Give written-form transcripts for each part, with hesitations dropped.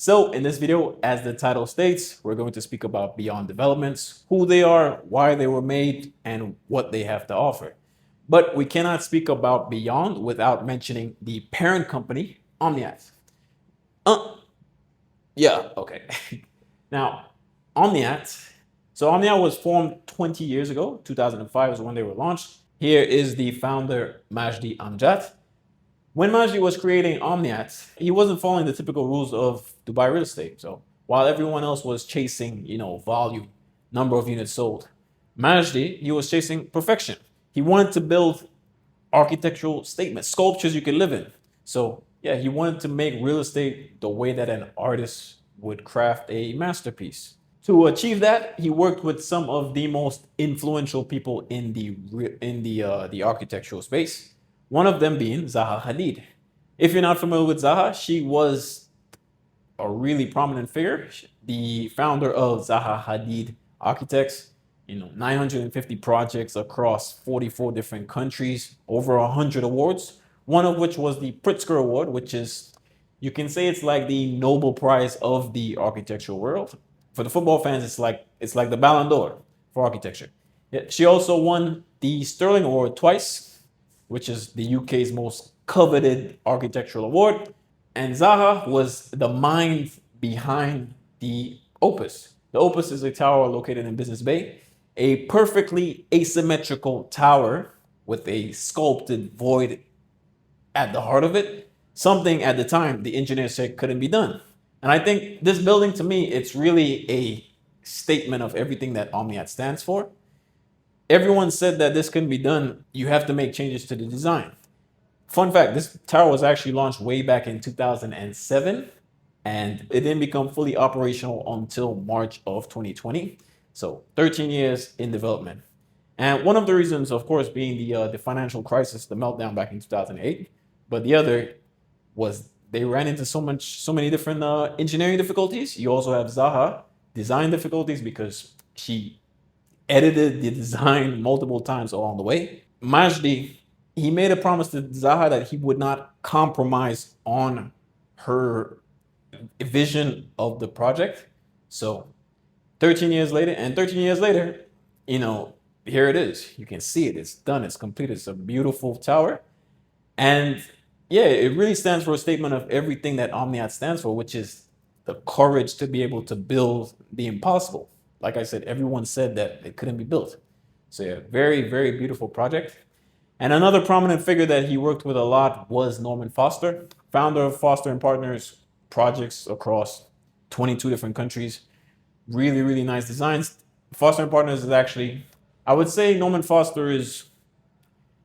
So in this video, as the title states, we're going to speak about Beyond Developments, who they are, why they were made, and what they have to offer. But we cannot speak about Beyond without mentioning the parent company, Omniyat. Uh, yeah, okay. Now, Omniyat. So Omniyat was formed 20 years ago. 2005 is when they were launched. Here is the founder, Majdi Amjad. When Majdi was creating Omniyat, he wasn't following the typical rules of Dubai real estate. So while everyone else was chasing, volume, number of units sold, Majdi, he was chasing perfection. He wanted to build architectural statements, sculptures you could live in. So yeah, he wanted to make real estate the way that an artist would craft a masterpiece. To achieve that, he worked with some of the most influential people in the architectural space. One of them being Zaha Hadid. If you're not familiar with Zaha, she was a really prominent figure, the founder of Zaha Hadid Architects. 950 projects across 44 different countries, over 100 awards, one of which was the Pritzker Award, which is, you can say it's like the Nobel Prize of the architectural world. For the football fans, it's like the Ballon d'Or for architecture. She also won the Sterling Award twice, which is the UK's most coveted architectural award. And Zaha was the mind behind the Opus. The Opus is a tower located in Business Bay, a perfectly asymmetrical tower with a sculpted void at the heart of it. Something at the time the engineers said couldn't be done. And I think this building, to me, it's really a statement of everything that Omniyat stands for. Everyone said that this couldn't be done. You have to make changes to the design. Fun fact, this tower was actually launched way back in 2007, and it didn't become fully operational until March of 2020. So 13 years in development. And one of the reasons, of course, being the financial crisis, the meltdown back in 2008. But the other was they ran into so many different engineering difficulties. You also have Zaha design difficulties because she edited the design multiple times along the way. Majdi, he made a promise to Zaha that he would not compromise on her vision of the project. So 13 years later, here it is. You can see it. It's done. It's completed. It's a beautiful tower. And yeah, it really stands for a statement of everything that Omniyat stands for, which is the courage to be able to build the impossible. Like I said, everyone said that it couldn't be built. So yeah, very, very beautiful project. And another prominent figure that he worked with a lot was Norman Foster, founder of Foster and Partners projects across 22 different countries. Really, really nice designs. Foster and Partners is actually, I would say Norman Foster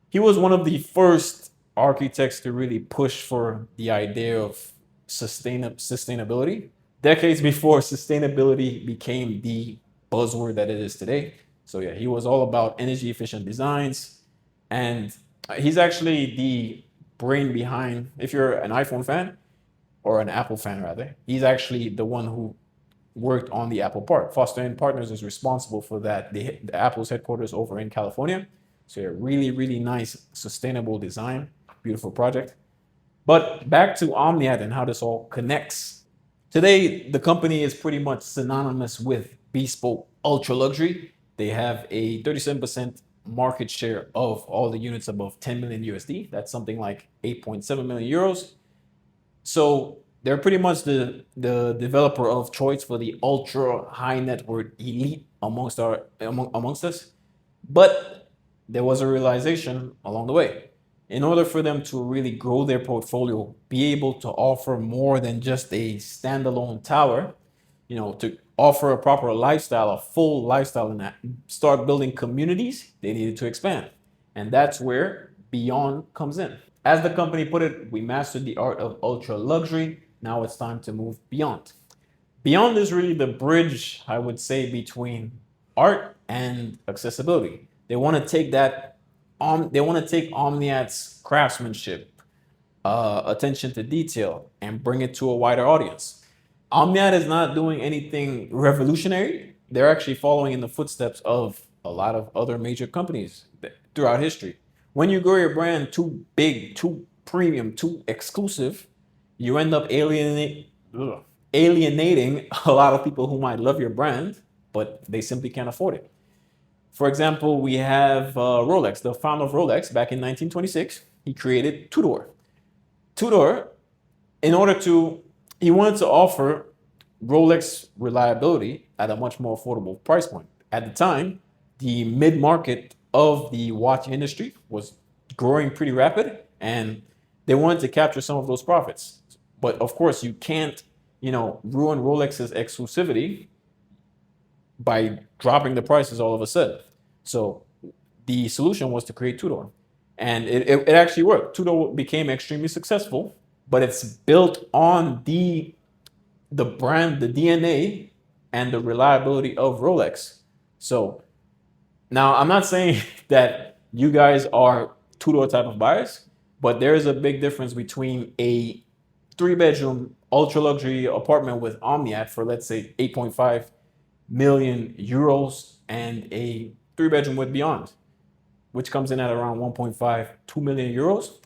he was one of the first architects to really push for the idea of sustainability. Decades before sustainability became the buzzword that it is today. So yeah, he was all about energy efficient designs. And he's actually the brain behind, if you're an iPhone fan, or an Apple fan rather, he's actually the one who worked on the Apple part. Foster and Partners is responsible for that. The Apple's headquarters over in California. So a really, really nice, sustainable design, beautiful project. But back to Omniyat and how this all connects. Today, the company is pretty much synonymous with bespoke ultra luxury. They have a 37% market share of all the units above 10 million USD. That's something like 8.7 million euros. So they're pretty much the developer of choice for the ultra high net worth elite amongst us. But there was a realization along the way. In order for them to really grow their portfolio, be able to offer more than just a standalone tower, to offer a proper lifestyle, a full lifestyle, and start building communities, they needed to expand. And that's where Beyond comes in. As the company put it, we mastered the art of ultra luxury. Now it's time to move beyond. Beyond is really the bridge, I would say, between art and accessibility. They want to take Omniyat's craftsmanship, attention to detail, and bring it to a wider audience. Omniyat is not doing anything revolutionary. They're actually following in the footsteps of a lot of other major companies throughout history. When you grow your brand too big, too premium, too exclusive, you end up alienating alienating a lot of people who might love your brand, but they simply can't afford it. For example, we have Rolex, the founder of Rolex back in 1926. He created two-door. Two-door, in order to, he wanted to offer Rolex reliability at a much more affordable price point. At the time, the mid-market of the watch industry was growing pretty rapid, and they wanted to capture some of those profits. But of course, you can't, ruin Rolex's exclusivity by dropping the prices all of a sudden. So the solution was to create two-door. And it actually worked. Two-door became extremely successful, but it's built on the brand, the DNA, and the reliability of Rolex. So now I'm not saying that you guys are two-door type of buyers, but there is a big difference between a 3-bedroom ultra luxury apartment with Omniyat for, let's say, 8.5 million euros and a 3-bedroom with Beyond, which comes in at around 1.5, 2 million euros.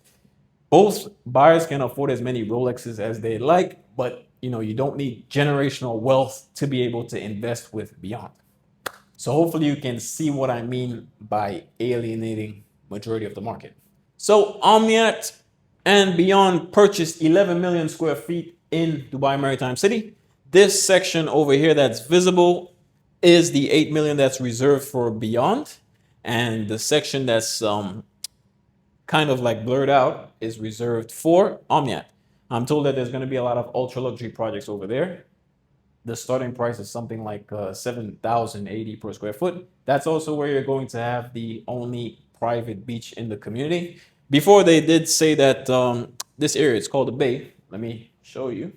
Both buyers can afford as many Rolexes as they like, but you don't need generational wealth to be able to invest with Beyond. So hopefully you can see what I mean by alienating majority of the market. So Omniyat and Beyond purchased 11 million square feet in Dubai Maritime City. This section over here that's visible is the 8 million that's reserved for Beyond. And the section that's kind of like blurred out is reserved for Omniyat. I'm told that there's going to be a lot of ultra luxury projects over there. The starting price is something like 7,080 per square foot. That's also where you're going to have the only private beach in the community. Before they did say that this area, it's called the Bay. Let me show you.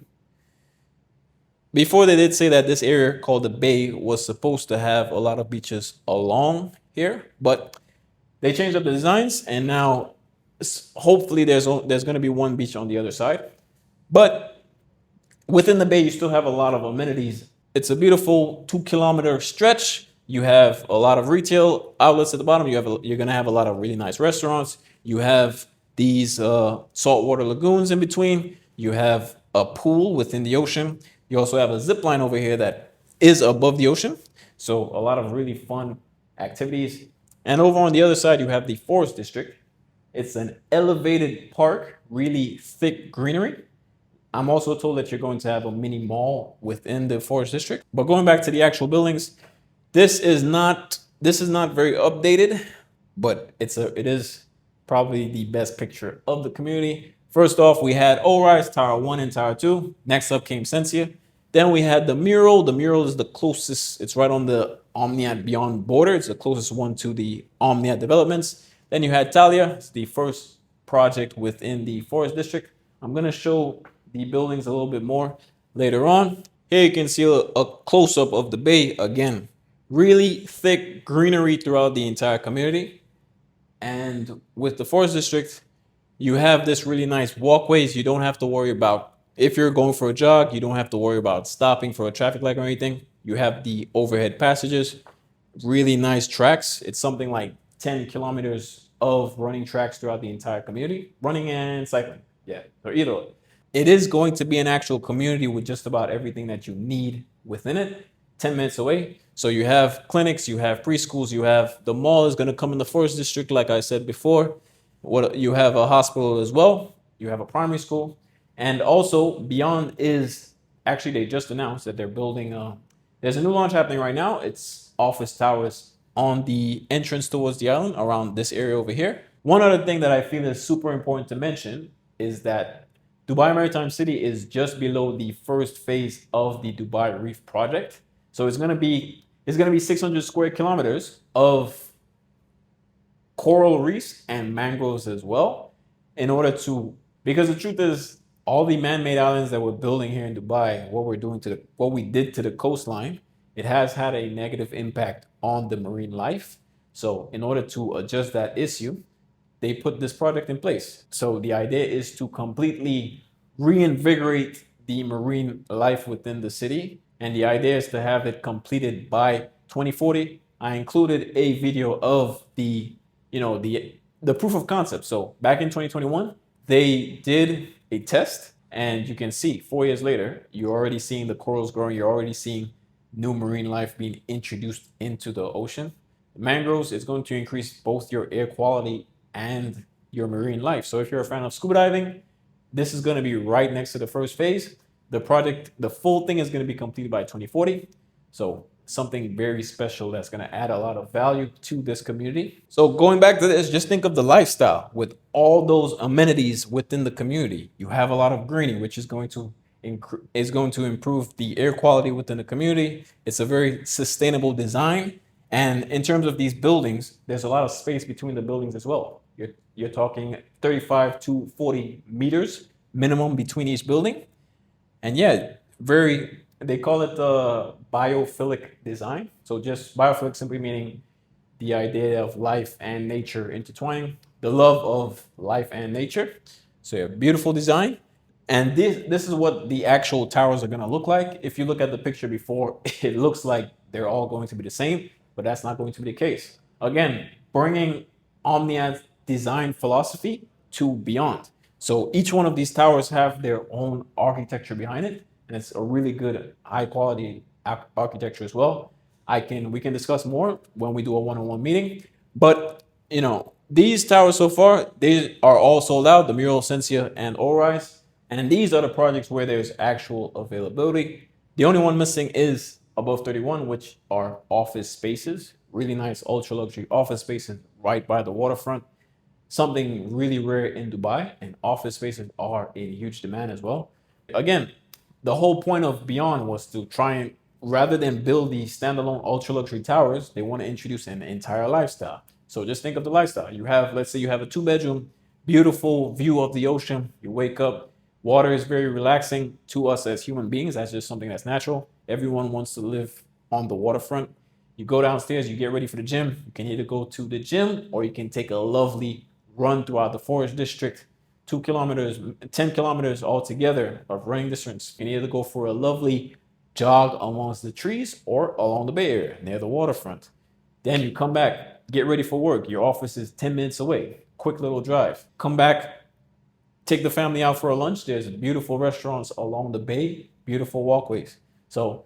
Before they did say that this area called the Bay was supposed to have a lot of beaches along here, but they changed up the designs, and now hopefully there's going to be one beach on the other side. But within the bay, you still have a lot of amenities. It's a beautiful 2-kilometer stretch. You have a lot of retail outlets at the bottom. You're going to have a lot of really nice restaurants. You have these saltwater lagoons in between. You have a pool within the ocean. You also have a zip line over here that is above the ocean. So a lot of really fun activities. And over on the other side, you have the Forest District. It's an elevated park, really thick greenery. I'm also told that you're going to have a mini mall within the Forest District. But going back to the actual buildings, this is not very updated, but it is probably the best picture of the community. First off, we had O-Rise, Tower 1 and Tower 2. Next up came Sensia. Then we had the Mural. The Mural is the closest. It's right on the Omniyat Beyond border. It's the closest one to the Omniyat developments. Then you had Talia. It's the first project within the Forest District. I'm going to show the buildings a little bit more later on. Here you can see a close-up of the bay. Again, really thick greenery throughout the entire community. And with the Forest District, you have this really nice walkways. You don't have to worry about, if you're going for a jog, you don't have to worry about stopping for a traffic light or anything. You have the overhead passages, really nice tracks. It's something like 10 kilometers of running tracks throughout the entire community, running and cycling. Yeah, or either way. It is going to be an actual community with just about everything that you need within it, 10 minutes away. So you have clinics, you have preschools, you have the mall is going to come in the Forest District, like I said before. You have a hospital as well. You have a primary school. And also Beyond is, actually they just announced that they're building, there's a new launch happening right now. It's office towers on the entrance towards the island around this area over here. One other thing that I feel is super important to mention is that Dubai Maritime City is just below the first phase of the Dubai Reef Project. So it's going to be 600 square kilometers of coral reefs and mangroves as well, because the truth is, all the man-made islands that we're building here in Dubai, what we did to the coastline, it has had a negative impact on the marine life. So in order to adjust that issue, they put this project in place. So the idea is to completely reinvigorate the marine life within the city. And the idea is to have it completed by 2040. I included a video of the proof of concept. So back in 2021, they did a test And you can see 4 years later, you're already seeing the corals growing. You're already seeing new marine life being introduced into the ocean. Mangroves is going to increase both your air quality and your marine life. So if you're a fan of scuba diving, this is going to be right next to the first phase. The project, the full thing is going to be completed by 2040. So something very special that's going to add a lot of value to this community. So going back to this, just think of the lifestyle with all those amenities within the community. You have a lot of greening, which is going to improve the air quality within the community. It's a very sustainable design. And in terms of these buildings, there's a lot of space between the buildings as well. You're talking 35 to 40 meters minimum between each building. And yeah, they call it the biophilic design. So just biophilic simply meaning the idea of life and nature intertwining, the love of life and nature. So yeah, beautiful design. And this is what the actual towers are going to look like. If you look at the picture before, it looks like they're all going to be the same, but that's not going to be the case. Again, bringing Omniyat's design philosophy to beyond. So each one of these towers have their own architecture behind it, and it's a really good, high quality architecture as well. We can discuss more when we do a one-on-one meeting, but these towers so far, they are all sold out, the Mural, Sensia, and Allrise. And these are the projects where there's actual availability. The only one missing is above 31, which are office spaces, really nice ultra luxury office spaces right by the waterfront. Something really rare in Dubai, and office spaces are in huge demand as well. Again, the whole point of Beyond was to try and, rather than build these standalone ultra luxury towers, they want to introduce an entire lifestyle. So just think of the lifestyle. Let's say you have a 2 bedroom, beautiful view of the ocean. You wake up, water is very relaxing to us as human beings. That's just something that's natural. Everyone wants to live on the waterfront. You go downstairs, you get ready for the gym. You can either go to the gym or you can take a lovely run throughout the forest district. 2 kilometers, 10 kilometers altogether of running distance. You can either go for a lovely jog amongst the trees or along the bay area near the waterfront. Then you come back, get ready for work. Your office is 10 minutes away. Quick little drive. Come back, take the family out for a lunch. There's beautiful restaurants along the bay, beautiful walkways. So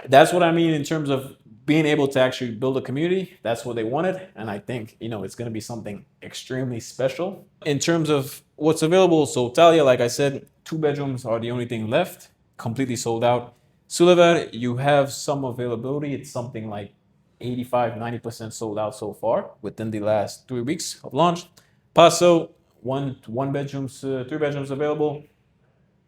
that's what I mean in terms of being able to actually build a community. That's what they wanted. And I think, it's going to be something extremely special. In terms of what's available, so Talia, like I said, 2 bedrooms are the only thing left, completely sold out. Sulevar, you have some availability. It's something like 85-90% sold out so far within the last 3 weeks of launch. Paso, 1 bedrooms, 3 bedrooms available.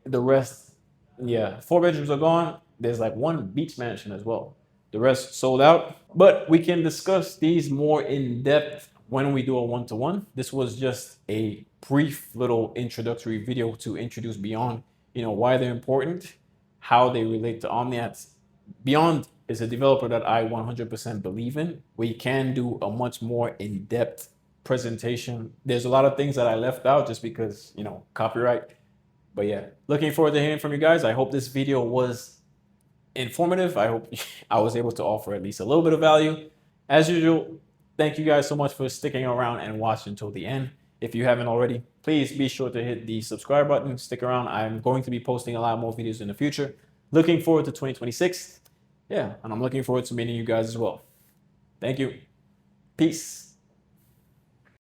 The rest, 4 bedrooms are gone. There's like one beach mansion as well. The rest sold out. But we can discuss these more in depth when we do a one-to-one. This was just a brief little introductory video to introduce Beyond, why they're important, how they relate to Omniyat. Beyond is a developer that I 100% believe in. We can do a much more in-depth presentation. There's a lot of things that I left out just because, copyright. But yeah, looking forward to hearing from you guys. I hope this video was informative. I hope I was able to offer at least a little bit of value. As usual, thank you guys so much for sticking around and watching until the end. If you haven't already, please be sure to hit the subscribe button. Stick around. I'm going to be posting a lot more videos in the future. Looking forward to 2026. Yeah, and I'm looking forward to meeting you guys as well. Thank you. Peace.